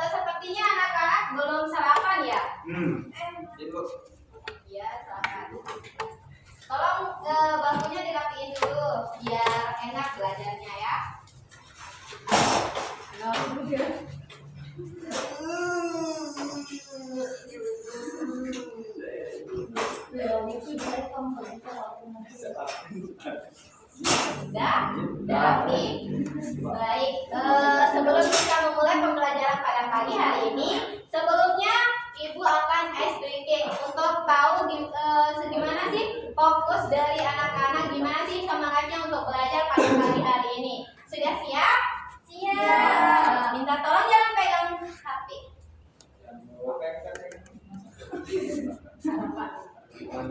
Sepertinya anak-anak belum sarapan ya? Ibu. Iya, sarapan. Tolong bangkunya dirapiin dulu biar enak belajarnya ya. Sudah rapi. Baik, sebelum kita memulai pembelajaran pada pagi hari ini, sebelumnya Ibu akan ice breaking untuk tahu segimana sih fokus dari anak-anak, gimana sih semangatnya untuk belajar pada pagi hari ini. Sudah siap? Siap. Minta tolong jangan pegang HP.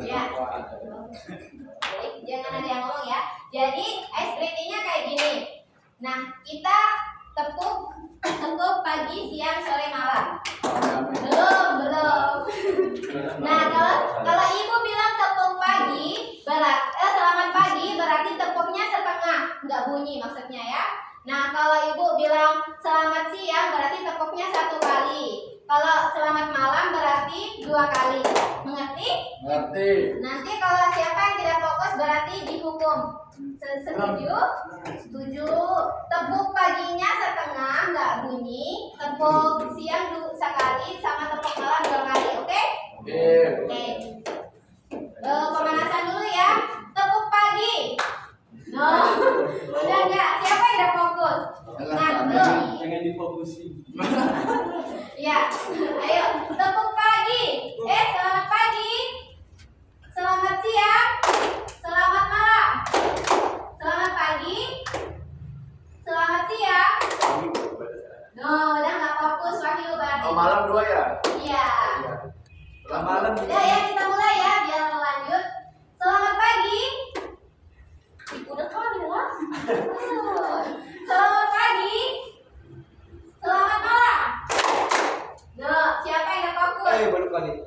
Ya. Baik, jangan ada yang ngomong ya. Jadi ice breaking-nya kayak gini. Nah, kita tepuk pagi, siang, sore, malam. Belum. Nah, kalau Ibu bilang tepuk pagi, selamat pagi, berarti tepuknya setengah, nggak bunyi maksudnya ya. Nah, kalau Ibu bilang selamat siang, berarti tepuknya 1 kali. Kalau selamat malam berarti 2 kali. Mengerti? Mengerti. Nanti kalau siapa yang tidak fokus berarti dihukum. Setuju? Setuju. Tepuk paginya setengah, nggak bunyi. Tepuk siang sekali, sama tepuk malam 2 kali. Oke? Oke. Pemanasan dulu ya. Tepuk pagi. No. Udah nggak? Siapa yang udah fokus? Ngantuk. Jangan difokusi. Ya, ayo tepuk pagi. Selamat pagi. Selamat siang. Selamat malam. Selamat pagi. Selamat siang. No, udah nggak fokus Wahyu berarti. Oh, malam 2 ya? Iya. Selamat malam. Udah ya, kita mulai ya biar lanjut. Selamat pagi. Udah kan ya? Selamat pagi. Selamat malam. Nah, siapa yang udah fokus? Baru kali.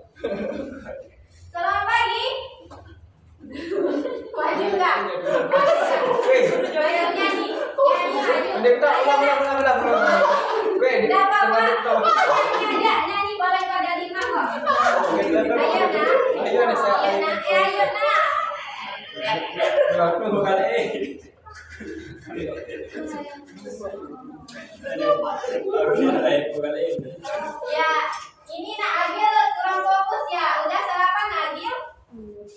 Selamat pagi. Wajib enggak? Ayo nyanyi. Ayo. Ulang. Enggak apa-apa. Nyanyi boleh kok dari kok. Ayo nak. Ya, ini Nak Agil kurang fokus ya. Udah sarapan Agil?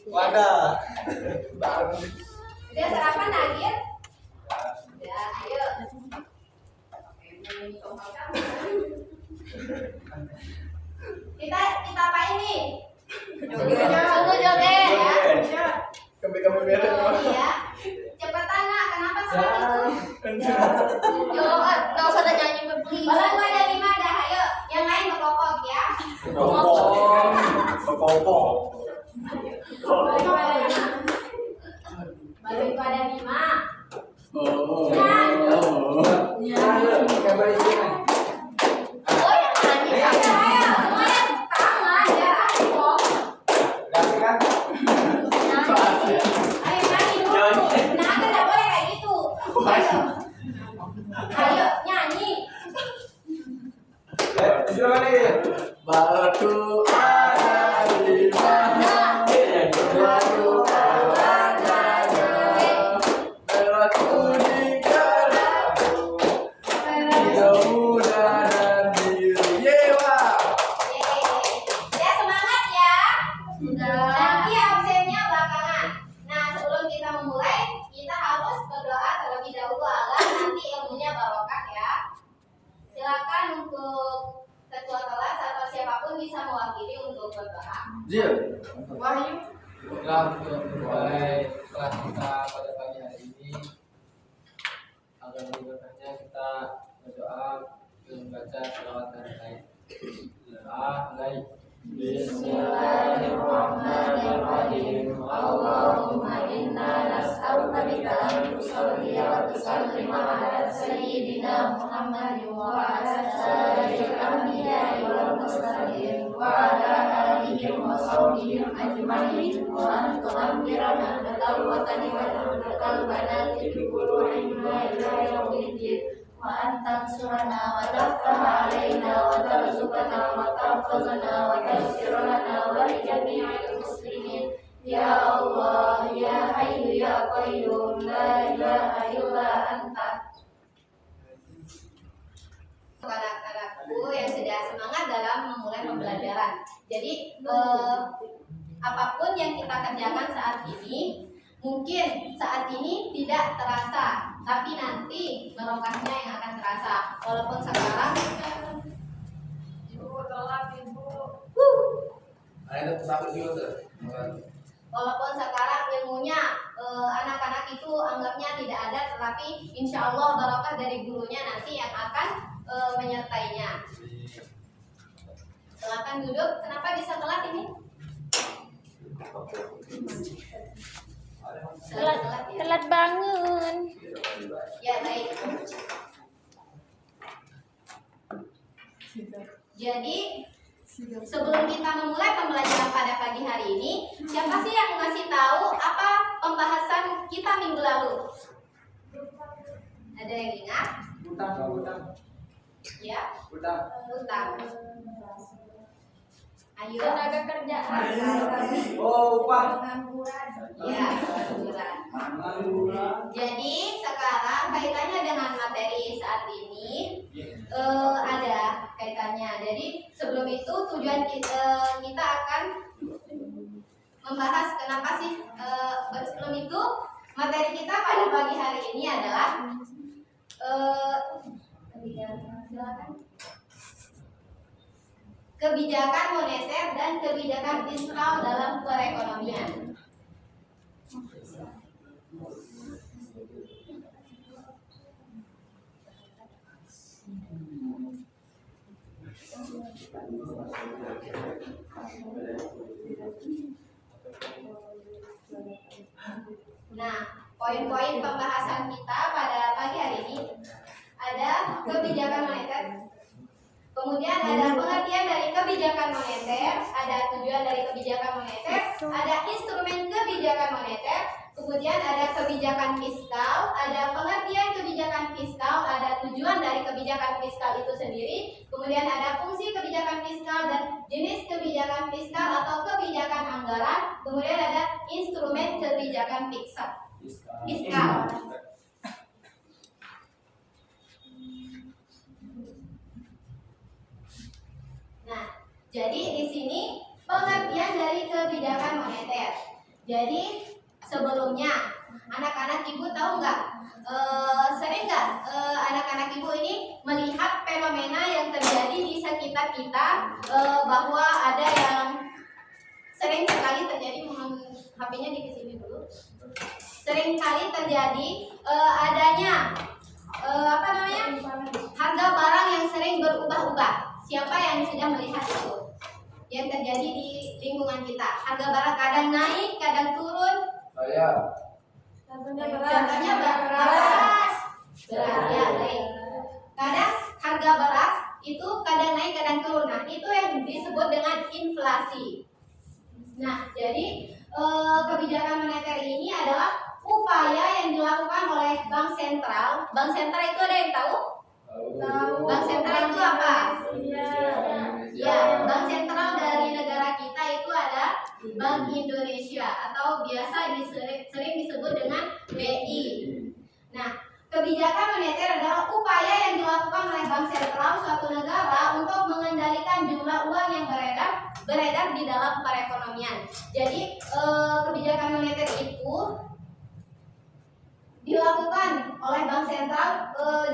Wadah. Udah sarapan Agil? Udah, ayo. Kita apa ini? Joget ya. Kamu beda. Iya. Cepetan Nak, kenapa sama itu? Nggak usah ada nyanyi beli. Kalau gua ada 5 dah, ayo. Yang lain ngepopok ya. Ngepopok. Baru itu ada 5. Oh yang nyanyi aja ayo. Semuanya tangan ya. Ayo nyanyi dulu. Nah, tidak boleh kayak gitu. Ayo nyanyi. Batu ada di mana? Batu ada berlaku di karaku. Tidak mudah dan diri. Yewa. Ya semangat ya. Nanti absennya belakangan. Nah sebelum kita memulai, kita harus berdoa terlebih dahulu agar nanti ilmunya barokah ya. Silakan untuk ketua kelas atau siapapun bisa mewakili untuk berdoa. Jil. Wahyu. Baiklah, untuk memulai kelas kita pada pagi hari ini, agar lebih berkahnya kita berdoa dan membaca selawat dan lain. Bismillahirrahmanirrahim. Allahumma inna nas'aluka bika tusalli wa tusallima ala sayyidina Muhammadin wa ala sayyidil anbiya'i wal mursalin wa ala alihi wa sahbihi ajma'in wa an tu'ammirana bil watani wa bil banati bi qulu'ina ila yaumiddin wa an تنصرنا وتفتح علينا وترزقنا وتحفظنا وتغفر لنا ولجميع المسلمين يا الله يا حي يا قيوم لا إله إلا أنت. Anak-anakku yang sudah semangat dalam memulai pembelajaran. Jadi apapun yang kita kerjakan saat ini, mungkin saat ini tidak terasa, tapi nanti barokahnya yang akan terasa. Walaupun sekarang Ibu telat Ibu. Walaupun sekarang ilmunya anak-anak itu anggapnya tidak ada, tetapi insya Allah barokah dari gurunya nanti yang akan menyertainya. Silakan duduk. Kenapa bisa telat ini? Telat bangun. Ya baik. Jadi sebelum kita memulai pembelajaran pada pagi hari ini, siapa sih yang ngasih tahu apa pembahasan kita minggu lalu? Ada yang ingat? Utang. Ya. Utang. Ayo. Tenaga kerja. Oh, upah. Ya, pengangguran. Jadi sekarang kaitannya dengan materi saat ini ada kaitannya. Jadi sebelum itu tujuan kita akan membahas kenapa sih sebelum itu materi kita pada pagi hari ini adalah kebijakan moneter dan kebijakan fiskal dalam perekonomian. Nah, poin-poin pembahasan kita pada pagi hari ini ada kebijakan moneter, kemudian ada pengertian dari kebijakan moneter, ada tujuan dari kebijakan moneter, ada instrumen kebijakan moneter, kemudian ada kebijakan fiskal, ada pengertian kebijakan fiskal, ada tujuan dari kebijakan fiskal itu sendiri, kemudian ada fungsi kebijakan fiskal dan jenis kebijakan fiskal atau kebijakan anggaran, kemudian ada instrumen kebijakan fiskal. Nah, jadi di sini pengertian dari kebijakan moneter. Jadi sebelumnya anak-anak ibu tahu nggak? Sering nggak anak-anak ibu ini melihat fenomena yang terjadi di sekitar kita bahwa ada yang sering sekali terjadi, mohon HP-nya di sini dulu. Sering kali terjadi adanya harga barang yang sering berubah-ubah. Siapa yang sudah melihat itu? Yang terjadi di lingkungan kita. Harga barang kadang naik, kadang turun. Contohnya beras. Ya, baik. Kadang harga beras itu kadang naik, kadang turun. Nah, itu yang disebut dengan inflasi. Nah, jadi kebijakan moneter ini adalah upaya yang dilakukan oleh bank sentral. Bank sentral itu ada yang tahu? Bank sentral itu apa? Ya, bank sentral dari negara kita itu ada Bank Indonesia atau biasa sering disebut dengan BI. Nah, kebijakan moneter adalah upaya yang dilakukan oleh bank sentral suatu negara untuk mengendalikan jumlah uang yang beredar di dalam perekonomian. Jadi, kebijakan moneter itu dilakukan oleh bank sentral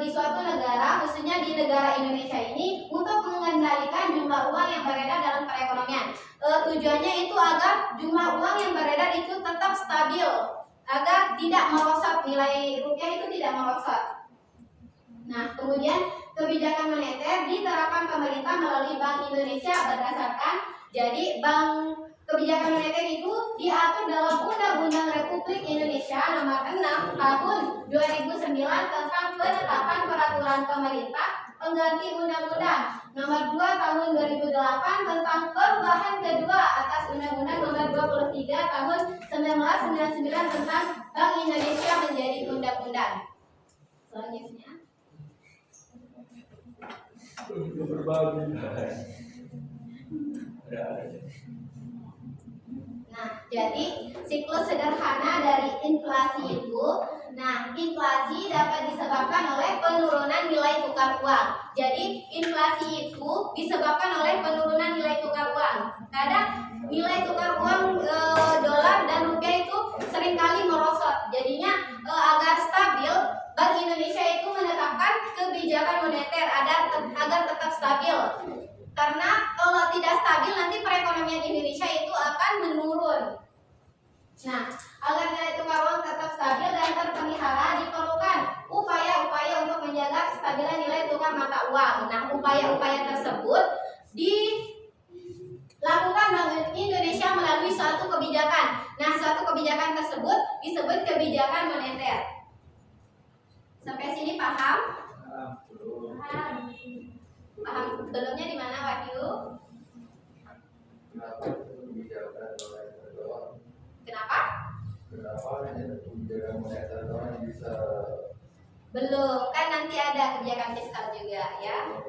di suatu negara, khususnya di negara Indonesia ini, untuk mengendalikan jumlah uang yang beredar dalam perekonomian. Tujuannya itu agar jumlah uang yang beredar itu tetap stabil, agar tidak merosot, nilai rupiah itu tidak merosot. Nah, kemudian kebijakan moneter diterapkan pemerintah melalui Bank Indonesia berdasarkan, jadi kebijakan moneter itu diatur dalam Undang-Undang Republik Indonesia Nomor 6 Tahun 2009 tentang penetapan peraturan pemerintah pengganti Undang-Undang Nomor 2 Tahun 2008 tentang perubahan kedua atas Undang-Undang Nomor 23 Tahun 1999 tentang Bank Indonesia menjadi undang-undang. Selanjutnya. Berbagi. Nah, jadi siklus sederhana dari inflasi itu, nah inflasi dapat disebabkan oleh penurunan nilai tukar uang. Jadi inflasi itu disebabkan oleh penurunan nilai tukar uang. Kadang nilai tukar uang dolar dan rupiah itu seringkali merosot. Jadinya agar stabil, Bank Indonesia itu menetapkan kebijakan moneter agar tetap stabil. Karena kalau tidak stabil nanti perekonomian Indonesia itu akan menurun. Nah, agar nilai tukar uang tetap stabil dan terpelihara diperlukan upaya-upaya untuk menjaga kestabilan nilai tukar mata uang. Nah, upaya-upaya tersebut dilakukan Bank Indonesia melalui suatu kebijakan. Nah, suatu kebijakan tersebut disebut kebijakan moneter. Sampai sini paham? Paham. Paham belumnya di mana, Wahyu? Kenapa? Belum, kan nanti ada kebijakan fiskal juga ya.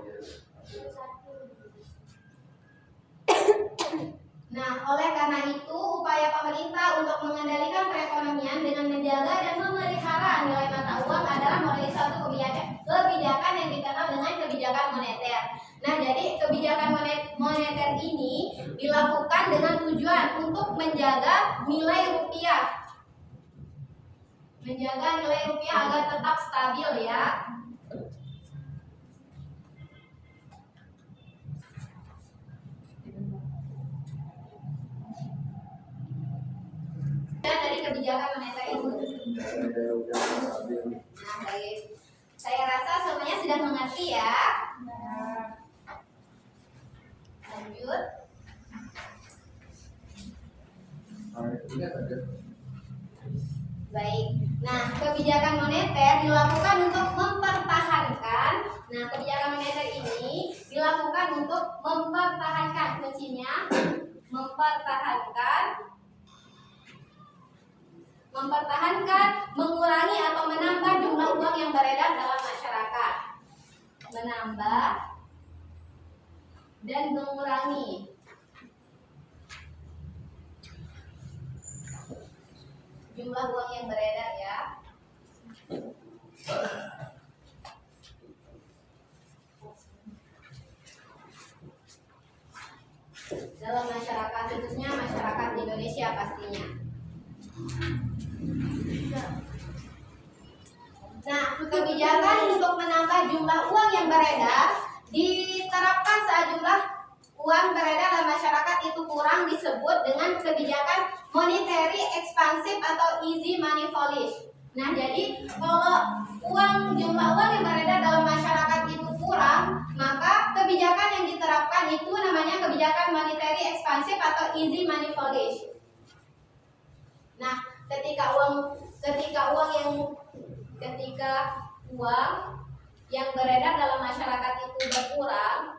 Nah, oleh karena itu upaya pemerintah untuk mengendalikan perekonomian dengan menjaga dan memelihara nilai mata uang adalah melalui suatu kebijakan yang dikenal dengan kebijakan moneter. Nah, jadi kebijakan moneter ini dilakukan dengan tujuan untuk menjaga nilai rupiah. Menjaga nilai rupiah agar tetap stabil ya. Dari kebijakan moneter itu. Nah, baik. Saya rasa semuanya sudah mengerti ya. Lanjut. Baik. Nah, kebijakan moneter dilakukan untuk mempertahankan. Nah, kebijakan moneter ini dilakukan untuk mempertahankan, kuncinya mempertahankan, mengurangi atau menambah jumlah uang yang beredar dalam masyarakat. Menambah dan mengurangi jumlah uang yang beredar ya. Dalam masyarakat, khususnya masyarakat Indonesia pastinya. Nah, kebijakan untuk menambah jumlah uang yang beredar diterapkan saat jumlah uang beredar dalam masyarakat itu kurang, disebut dengan kebijakan monetary expansive atau easy money policy. Nah, jadi kalau jumlah uang yang beredar dalam masyarakat itu kurang, maka kebijakan yang diterapkan itu namanya kebijakan monetary expansive atau easy money policy. Nah, ketika uang yang beredar dalam masyarakat itu berkurang,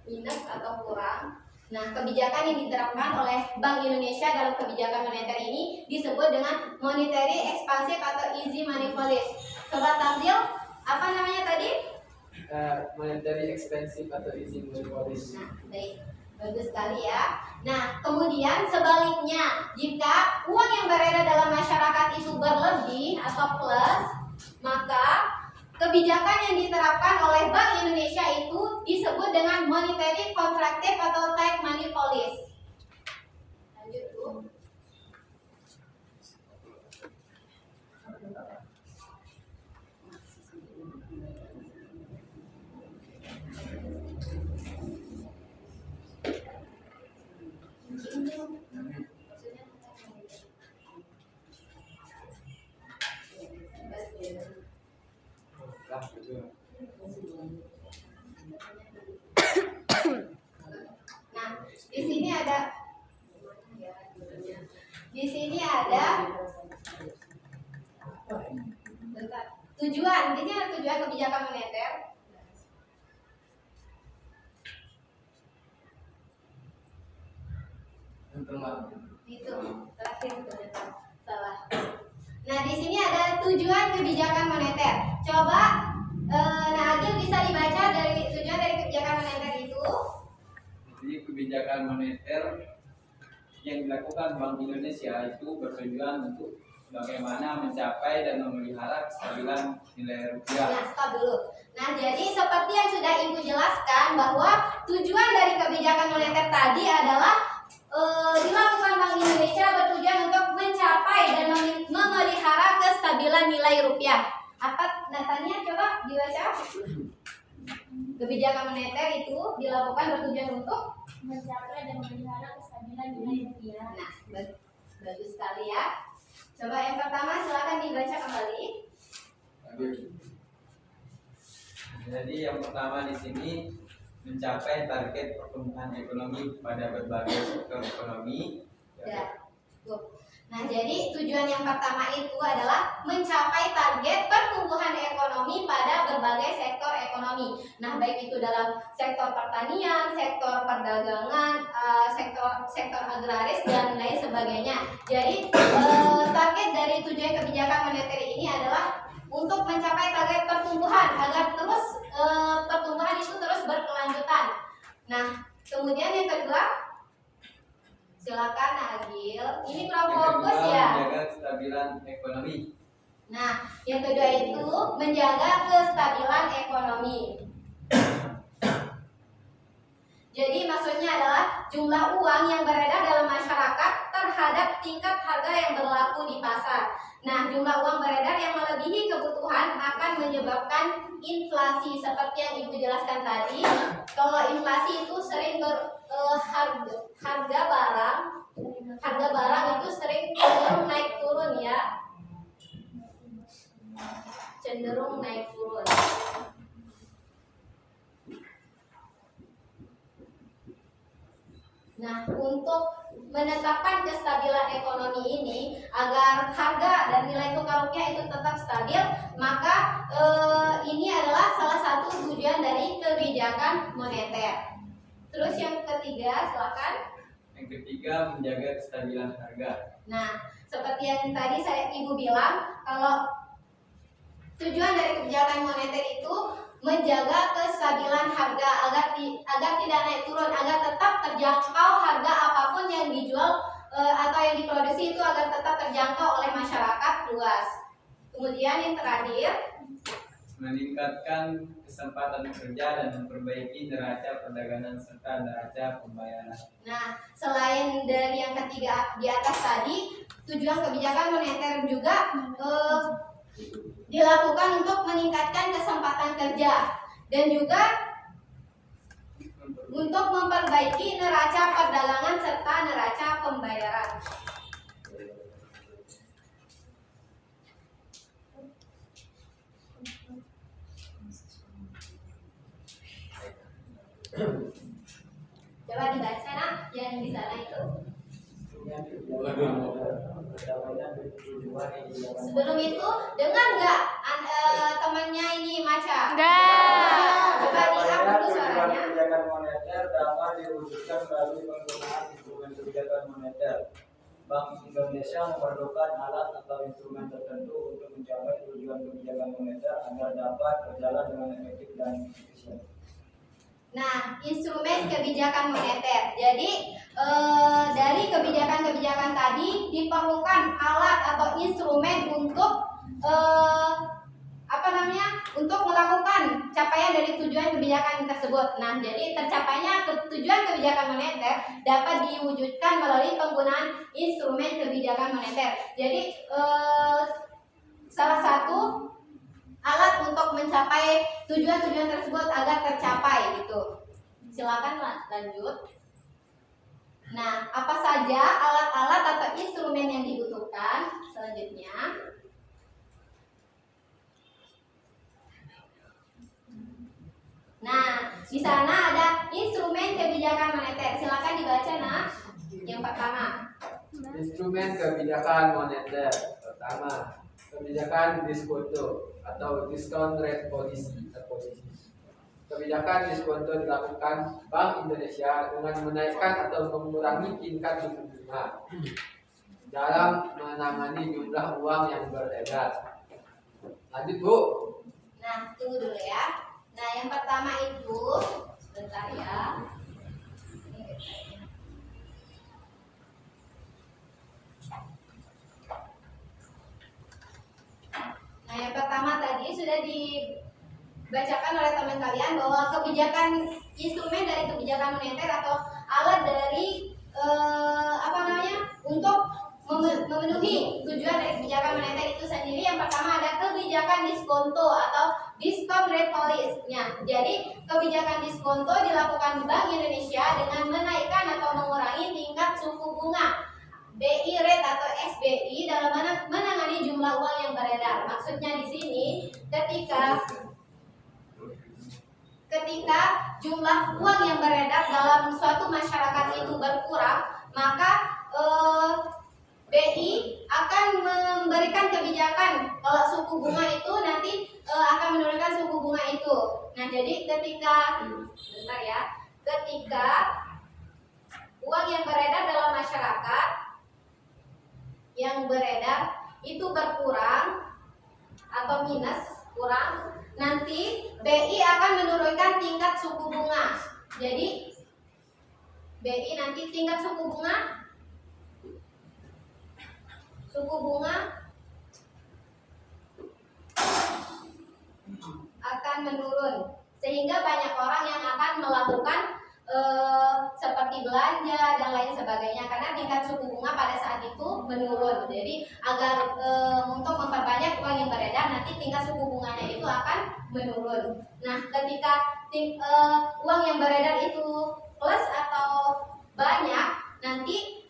minus atau kurang. Nah, kebijakan yang diterapkan oleh Bank Indonesia dalam kebijakan moneter ini disebut dengan monetary expansive atau easy money policy. Sobat tampil, apa namanya tadi? Monetary expensive atau easy money policy. Nah, baik. Bagus sekali ya. Nah, kemudian sebaliknya, jika uang yang beredar dalam masyarakat itu berlebih atau plus, maka kebijakan yang diterapkan oleh Bank Indonesia itu disebut dengan monetary contractive atau tight money policy. Lanjut, Bu. Nah, di sini ada tujuan. Ini ada tujuan kebijakan moneter. Itu terakhir ternyata salah. Nah, di sini ada tujuan kebijakan moneter. Coba Agil bisa dibaca dari tujuan dari kebijakan moneter itu. Jadi kebijakan moneter yang dilakukan Bank Indonesia itu bertujuan untuk bagaimana mencapai dan memelihara kestabilan nilai rupiah. Ya, stop dulu. Nah, jadi seperti yang sudah Ibu jelaskan bahwa tujuan dari kebijakan moneter tadi adalah dilakukan Bank Indonesia bertujuan untuk mencapai dan memelihara kestabilan nilai rupiah. Apa datanya? Coba dibaca. Kebijakan moneter itu dilakukan bertujuan untuk mencapai dan memelihara kestabilan nilai rupiah. Nah, bagus sekali ya. Coba yang pertama silakan dibaca kembali. Jadi yang pertama di sini mencapai target pertumbuhan ekonomi pada berbagai sektor ekonomi. Ya. Tuh. Nah, jadi tujuan yang pertama itu adalah mencapai target pertumbuhan ekonomi pada berbagai sektor ekonomi. Nah, baik itu dalam sektor pertanian, sektor perdagangan, sektor agraris dan lain sebagainya. Jadi, target dari tujuan kebijakan moneter ini adalah untuk mencapai target pertumbuhan agar terus pertumbuhan itu terus berkelanjutan. Nah, kemudian yang kedua, silakan Agil. Ini kurang Yang fokus kedua, ya. menjaga kestabilan ekonomi. Nah, yang kedua itu menjaga kestabilan ekonomi. Jadi maksudnya adalah jumlah uang yang beredar dalam masyarakat terhadap tingkat harga yang berlaku di pasar. Nah, jumlah uang beredar yang melebihi kebutuhan akan menyebabkan inflasi seperti yang Ibu jelaskan tadi. Kalau inflasi itu sering harga barang itu sering cenderung naik turun ya. Cenderung naik turun. Nah, untuk menetapkan kestabilan ekonomi ini agar harga dan nilai tukar rupiah itu tetap stabil, maka ini adalah salah satu tujuan dari kebijakan moneter. Terus yang ketiga, silakan. Yang ketiga, menjaga kestabilan harga. Nah, seperti yang tadi Ibu bilang, kalau tujuan dari kebijakan moneter itu menjaga kestabilan harga agar tidak naik turun, agar tetap terjangkau harga apapun yang dijual atau yang diproduksi itu agar tetap terjangkau oleh masyarakat luas. Kemudian yang terakhir, meningkatkan kesempatan kerja dan memperbaiki neraca perdagangan serta neraca pembayaran. nah selain dari yang ketiga di atas tadi, tujuan kebijakan moneter juga dilakukan untuk meningkatkan kesempatan kerja dan juga untuk memperbaiki neraca perdagangan serta neraca pembayaran. Coba dibaca nak yang di sana itu. Sebelum itu dengar nggak temannya ini Maca? Enggak. Coba di-up dulu suaranya. Kebijakan moneter dapat diwujudkan melalui penggunaan instrumen kebijakan moneter. Bank Indonesia memerlukan alat atau instrumen tertentu untuk mencapai tujuan kebijakan moneter agar dapat berjalan dengan efektif dan efisien. Nah, instrumen kebijakan moneter. Jadi dari kebijakan-kebijakan tadi diperlukan alat atau instrumen untuk untuk melakukan capaian dari tujuan kebijakan tersebut. Nah, jadi tercapainya tujuan kebijakan moneter dapat diwujudkan melalui penggunaan instrumen kebijakan moneter. Jadi salah satu alat untuk mencapai tujuan-tujuan tersebut agar tercapai gitu. Silakan lanjut. Nah, apa saja alat-alat atau instrumen yang dibutuhkan selanjutnya? Nah, di sana ada instrumen kebijakan moneter. Silakan dibaca, Nak. Yang pertama. Instrumen kebijakan moneter pertama, kebijakan diskoto atau discount rate policy. kebijakan diskonto dilakukan Bank Indonesia dengan menaikkan atau mengurangi tingkat suku bunga dalam menangani jumlah uang yang beredar. Lanjut Bu. Nah, tunggu dulu ya. Nah, yang pertama itu sebentar ya. Nah, yang pertama tadi sudah dibacakan oleh teman kalian bahwa kebijakan instrumen dari kebijakan moneter atau alat dari untuk memenuhi tujuan dari kebijakan moneter itu sendiri. Yang pertama ada kebijakan diskonto atau discount rate policy-nya. Jadi kebijakan diskonto dilakukan Bank Indonesia dengan menaikkan atau mengurangi tingkat suku bunga BI rate atau SBI dalam menangani jumlah uang yang beredar. Maksudnya di sini ketika jumlah uang yang beredar dalam suatu masyarakat itu berkurang, maka BI akan memberikan kebijakan kalau suku bunga itu nanti akan menurunkan suku bunga itu. Nah, jadi ketika uang yang beredar dalam masyarakat yang beredar itu berkurang atau minus kurang, nanti BI akan menurunkan tingkat suku bunga. Jadi BI nanti tingkat suku bunga akan menurun, sehingga banyak orang yang akan melakukan seperti belanja dan lain sebagainya karena tingkat suku bunga pada saat itu menurun. Jadi agar untuk memperbanyak uang yang beredar, nanti tingkat suku bunganya itu akan menurun. Nah, ketika uang yang beredar itu plus atau banyak, nanti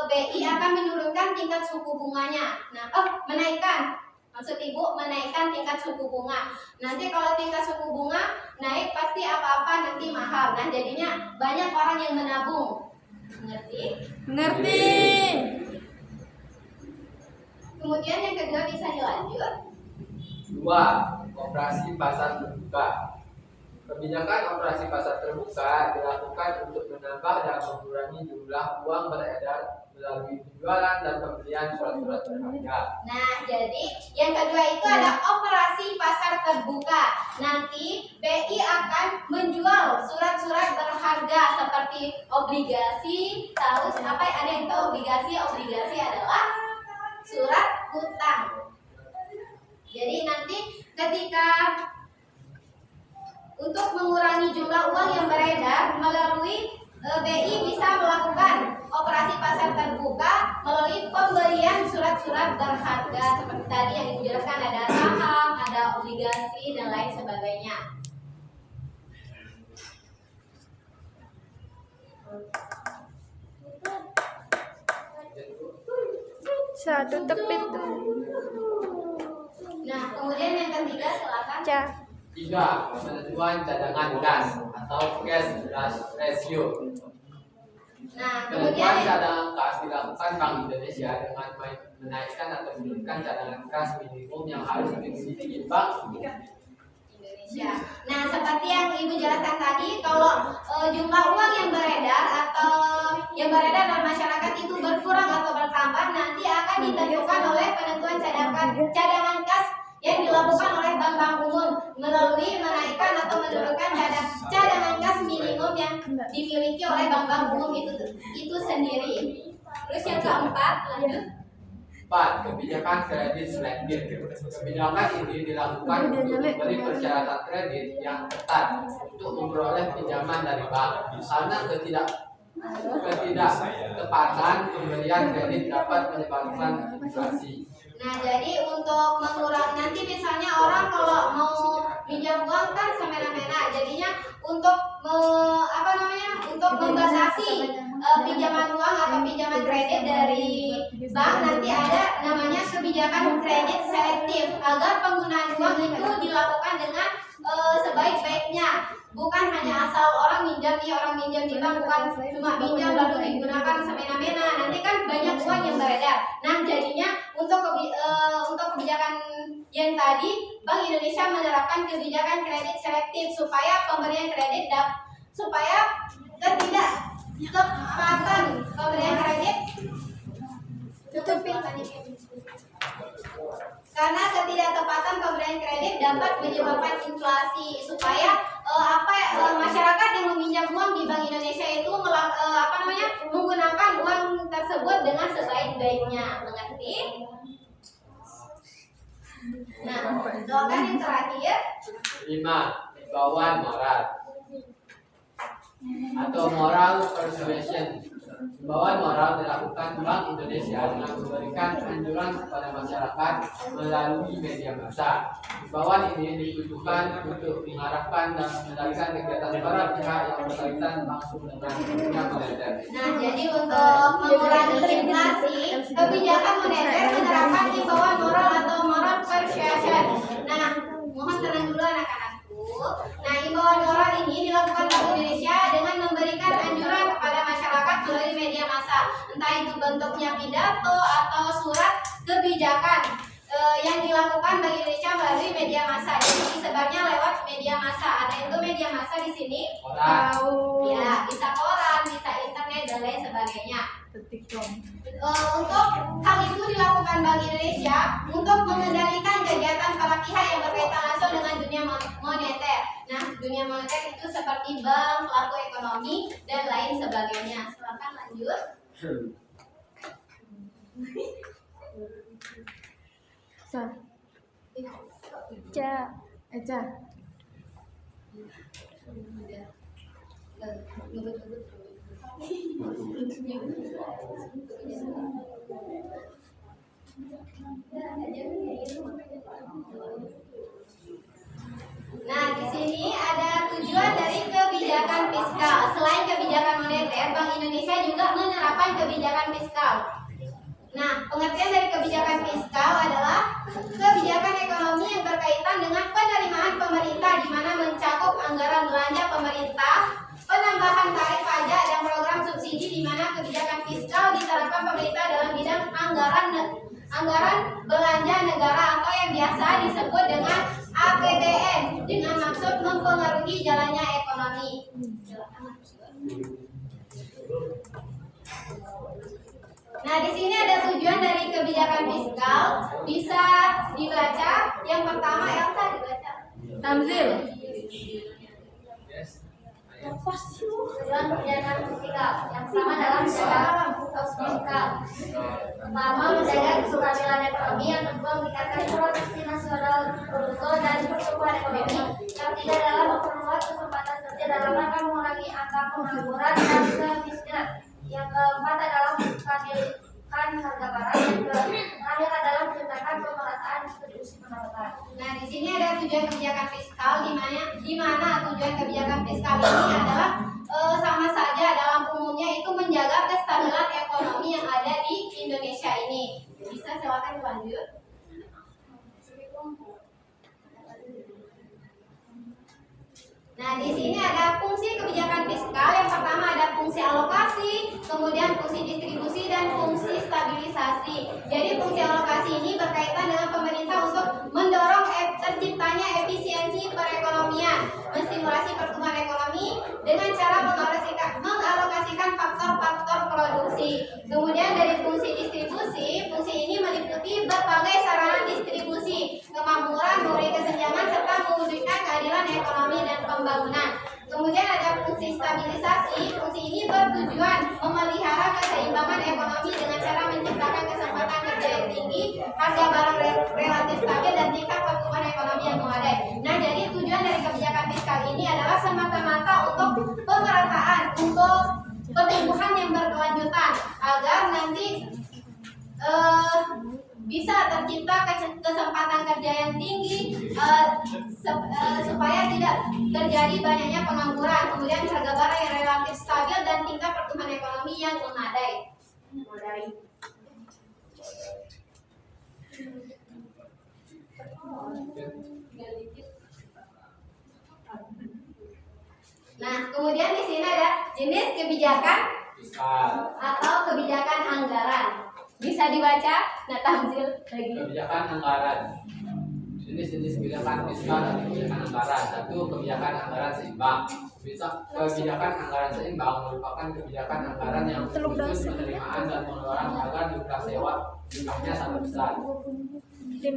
BI akan menurunkan tingkat suku bunganya. Nah, menaikkan. Maksud Ibu menaikkan tingkat suku bunga. Nanti kalau tingkat suku bunga naik pasti apa-apa nanti mahal. Nah, jadinya banyak orang yang menabung. Ngerti? Ngerti. Kemudian yang kedua bisa dilanjut. 2. Operasi pasar terbuka. Kebijakan operasi pasar terbuka dilakukan untuk menambah dan mengurangi jumlah uang beredar melalui penjualan dan pembelian surat-surat berharga. Nah, jadi yang kedua itu ada operasi pasar terbuka. Nanti BI akan menjual surat-surat berharga seperti obligasi. Tahu apa? Ada yang tahu obligasi? Obligasi adalah surat hutang. Jadi nanti ketika untuk mengurangi jumlah uang yang beredar melalui BI bisa melakukan operasi pasar terbuka melalui pembelian surat-surat berharga seperti tadi yang dijelaskan, ada saham, ada obligasi dan lain sebagainya. Satu tepit tuh. Nah, kemudian yang ketiga silakan. 3. Penentuan cadangan kas atau cash ratio. Nah, Penentuan kemudian cadangan kas dilakukan Bank Indonesia dengan menaikkan atau menurunkan cadangan kas minimum yang harus dimiliki Bank Indonesia. Nah, seperti yang Ibu jelaskan tadi, kalau jumlah uang yang beredar atau yang beredar dalam masyarakat itu berkurang atau bertambah, nanti akan ditentukan oleh penentuan cadangan kas yang dilakukan oleh bank-bank umum melalui menaikkan atau menurunkan cadangan kas minimum yang dimiliki oleh bank-bank umum itu sendiri. Terus yang keempat, lanjut. 4. Kebijakan kredit selektif. Kebijakan ini dilakukan untuk memberi persyaratan kredit yang ketat untuk memperoleh pinjaman dari bank, karena ketidaktepatan pemberian kredit dapat menyebabkan inflasi. Nah, jadi untuk mengurangi, nanti misalnya orang kalau mau pinjam uang kan semena-mena, jadinya untuk untuk membatasi pinjaman uang atau pinjaman kredit dari bank, nanti ada namanya kebijakan kredit selektif agar penggunaan uang itu dilakukan dengan sebaik-baiknya, bukan hanya asal orang minjam di bank, bukan cuma minjam lalu digunakan semena-mena, nanti kan banyak uang yang beredar. Nah, jadinya untuk kebijakan yang tadi Bank Indonesia Indonesia menerapkan kebijakan kredit selektif supaya pemberian kredit supaya ketidaktepatan pemberian kredit karena ketidaktepatan pemberian kredit dapat menyebabkan inflasi supaya masyarakat yang meminjam uang di Bank Indonesia itu menggunakan uang tersebut dengan sebaik-baiknya. Mengerti? Nah, doakan yang terakhir. 5. Himbauan moral atau moral persuasion. Himbauan moral dilakukan Bank Indonesia dengan memberikan anjuran kepada masyarakat melalui media massa. Himbauan ini ditujukan untuk mengharapkan dan mengendalikan kegiatan para pihak yang berkaitan langsung dengan dunia moneter. Nah, jadi untuk mengurangi inflasi, kebijakan moneter menerapkan himbauan moral atau moral persuasion. Nah, mohon tenang dulu anak-anakku. Nah, himbauan moral ini dilakukan Bank Indonesia dengan memberikan anjuran kepada masyarakat melalui media massa, entah itu bentuknya pidato atau surat kebijakan yang dilakukan Bank Indonesia melalui media massa. Jadi disebarnya lewat media massa. Ada itu media massa di sini. Ya, bisa koran, bisa internet dan lain sebagainya. Untuk hal itu dilakukan Bank Indonesia untuk mengendalikan kegiatan para pihak yang berkaitan langsung dengan dunia moneter. Nah, dunia moneter itu seperti bank, pelaku ekonomi, dan lain sebagainya. Silakan lanjut. Nah, di sini ada tujuan dari kebijakan fiskal. Selain kebijakan moneter, Bank Indonesia juga menerapkan kebijakan fiskal. Nah, pengertian dari kebijakan fiskal adalah kebijakan ekonomi yang berkaitan dengan penerimaan pemerintah di mana mencakup anggaran belanja pemerintah, penambahan tarif pajak dan program subsidi di mana kebijakan fiskal diterapkan pemerintah dalam bidang anggaran belanja negara atau yang biasa disebut dengan APBN dengan maksud mempengaruhi jalannya ekonomi. Nah, di sini ada tujuan dari kebijakan fiskal, bisa dibaca. Yang pertama, Elsa dibaca. Tamzil. Tujuan kebijakan fiskal yang sama dalam kebijakan fiskal. Pertama, menjaga kestabilan ekonomi. Yang kedua, meningkatkan produksi nasional bruto dan pertumbuhan ekonomi. Yang ketiga adalah memperluas kesempatan kerja dalam rangka mengurangi angka pengangguran dan kemiskinan. Yang keempat adalah menstabilkan harga barang. Yang terakhir adalah menciptakan pemerataan distribusi pendapatan. Nah, di sini ada tujuan kebijakan fiskal di mana tujuan kebijakan fiskal ini adalah sama saja dalam umumnya itu menjaga kestabilan ekonomi yang ada di Indonesia ini. Bisa silakan lanjut. Nah, di sini ada fungsi kebijakan fiskal. Yang pertama ada fungsi alokasi, kemudian fungsi distribusi dan fungsi stabilisasi. Jadi fungsi alokasi ini berkaitan dengan pemerintah untuk mendorong terciptanya efisiensi perekonomian, menstimulasi pertumbuhan ekonomi dengan cara mengalokasikan faktor-faktor produksi. Kemudian dari fungsi distribusi, fungsi ini meliputi berbagai sarana distribusi, kemakmuran, memberi kesenjangan serta mewujudkan keadilan ekonomi dan pembangunan. Kemudian ada fungsi stabilisasi. Fungsi ini bertujuan memelihara keseimbangan ekonomi dengan cara menciptakan kesempatan kerja yang tinggi, harga barang relatif stabil dan tingkat pertumbuhan ekonomi yang memadai. Nah, jadi tujuan dari kebijakan fiskal ini adalah semata-mata untuk pemerataan, untuk pertumbuhan yang berkelanjutan agar nanti bisa tercipta kesempatan kerja yang tinggi supaya tidak terjadi banyaknya pengangguran, kemudian harga barang yang relatif stabil dan tingkat pertumbuhan ekonomi yang memadai. Nah, kemudian di sini ada jenis kebijakan Fiskal. atau kebijakan anggaran. Bisa dibaca, nah Tamzil lagi. Kebijakan anggaran. Jenis-jenis kebijakan fiskal dan kebijakan anggaran. 1. Kebijakan anggaran seimbang. Kebijakan anggaran seimbang merupakan kebijakan anggaran yang mengkhusus penerimaan dan pengeluaran agar jumlah sewa jumlahnya sama besar. 2.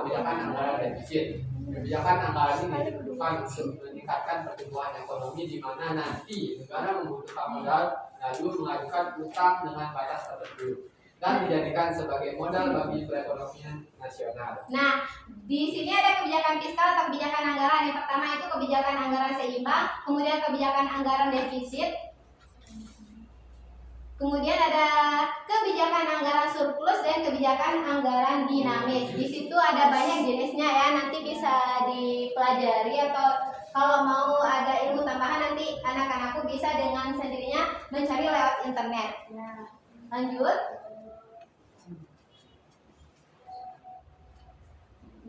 Kebijakan anggaran defisit. Kebijakan anggaran ini diperlukan untuk meningkatkan pertumbuhan ekonomi di mana nanti negara membutuhkan modal lalu mengajukan utang dengan batas tertentu dan dijadikan sebagai modal bagi perekonomian nasional. Nah, di sini ada kebijakan fiskal atau kebijakan anggaran. Yang pertama itu kebijakan anggaran seimbang, kemudian kebijakan anggaran defisit, kemudian ada kebijakan anggaran surplus dan kebijakan anggaran dinamis. Di situ ada banyak jenisnya ya, nanti bisa dipelajari atau kalau mau ada ilmu tambahan nanti anak-anakku bisa dengan sendirinya mencari lewat internet. Nah, lanjut.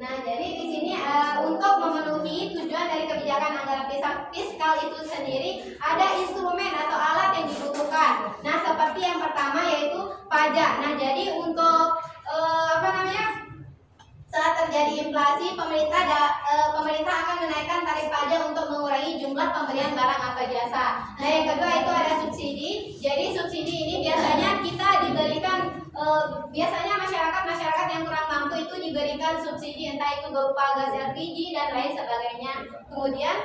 Nah, jadi di sini untuk memenuhi tujuan dari kebijakan anggaran fiskal itu sendiri ada instrumen atau alat yang dibutuhkan. Nah, seperti yang pertama yaitu pajak. Nah, jadi untuk saat terjadi inflasi, pemerintah akan menaikkan tarif pajak untuk mengurangi jumlah pemberian barang atau jasa. Nah, yang kedua itu ada subsidi. Jadi subsidi ini biasanya kita diberikan biasanya masyarakat yang kurang mampu itu diberikan subsidi, entah itu berupa gas LPG dan lain sebagainya. Kemudian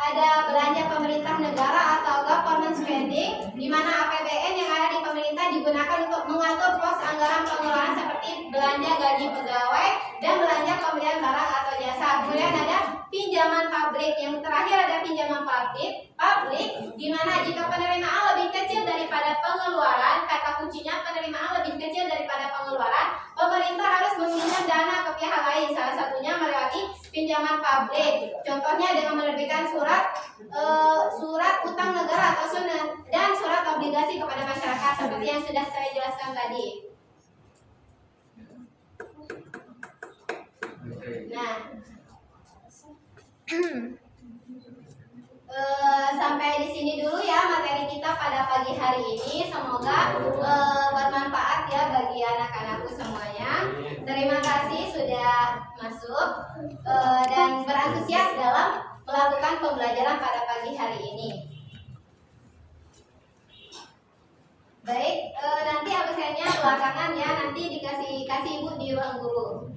ada belanja pemerintah negara atau government spending, di mana APBN yang ada di pemerintah digunakan untuk mengatur pos anggaran pengeluaran seperti belanja gaji pegawai dan belanja pembelian barang atau jasa. Kemudian ada pinjaman publik. Yang terakhir ada pinjaman publik, di mana jika penerimaan lebih kecil daripada pengeluaran, kata kuncinya penerimaan lebih kecil daripada pengeluaran, pemerintah harus meminjam dana ke pihak lain, salah satunya melewati pinjaman publik. Contohnya dengan menerbitkan surat utang negara atau dan surat obligasi kepada masyarakat seperti yang sudah saya jelaskan tadi. Nah, sampai di sini dulu ya materi kita pada pagi hari ini. Semoga bermanfaat ya bagi anak-anakku semuanya. Terima kasih sudah masuk dan berantusias dalam melakukan pembelajaran pada pagi hari ini. Baik, nanti absennya belakangan ya, nanti dikasih ibu di ruang guru.